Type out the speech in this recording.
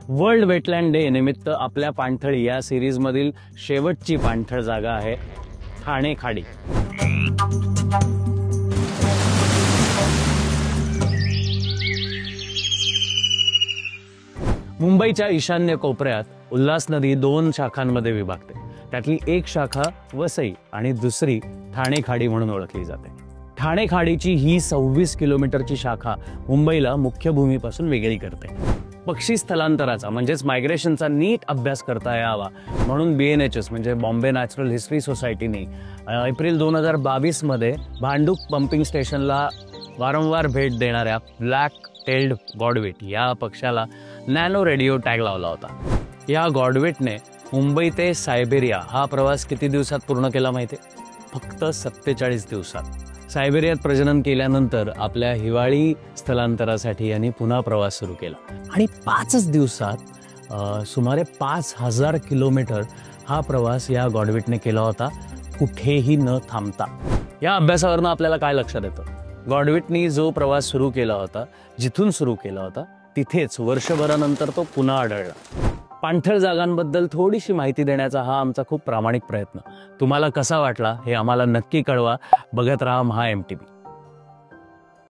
World wetland day निमित्त आपल्या पाणथळी या सिरीज मधील शेवटची पाणथळ जागा आहे ठाणे खाडी। मुंबईच्या ईशान्य कोपऱ्यात उल्हास नदी दोन शाखांमध्ये विभागते। त्यातली एक शाखा वसई आणि दुसरी ठाणे खाडी म्हणून ओळखली जाते। ठाणे खाडीची ही 26 किलोमीटरची शाखा मुंबईला मुख्य भूमीपासून वेगळी करते। पक्षी स्थलांतराचा म्हणजेच मायग्रेशनचा नीट अभ्यास करता यावा म्हणून BNHS म्हणजे बॉम्बे नॅचरल हिस्ट्री सोसायटीने एप्रिल 2022 मध्ये भांडूप पंपिंग स्टेशनला वारंवार भेट देणाऱ्या ब्लॅक टेल्ड गॉडवेट या पक्षाला नॅनो रेडिओ टॅग लावला होता। या गॉडवेटने मुंबई ते सायबेरिया हा प्रवास किती दिवसात पूर्ण केला माहितीये? फक्त 47 दिवसात। सायबेरियात प्रजनन केल्यानंतर आपल्या हिवाळी स्थलांतरासाठी यांनी पुन्हा प्रवास सुरू केला आणि 5 दिवसात सुमारे 5000 किलोमीटर हा प्रवास या गॉडवेटने केला होता, कुठेही न थांबता। या अभ्यासावरून आपल्याला काय लक्षात येतं? गॉडवेटनी जो प्रवास सुरू केला होता, जिथून सुरू केला होता तिथेच वर्षभरानंतर तो पुन्हा आढळला। पाणथळ जागांबद्दल थोडीशी माहिती देण्याचा हा आमचा खूप प्रामाणिक प्रयत्न। तुम्हाला कसा वाटला हे आम्हाला नक्की कळवा। बघत राहा MHA MTV।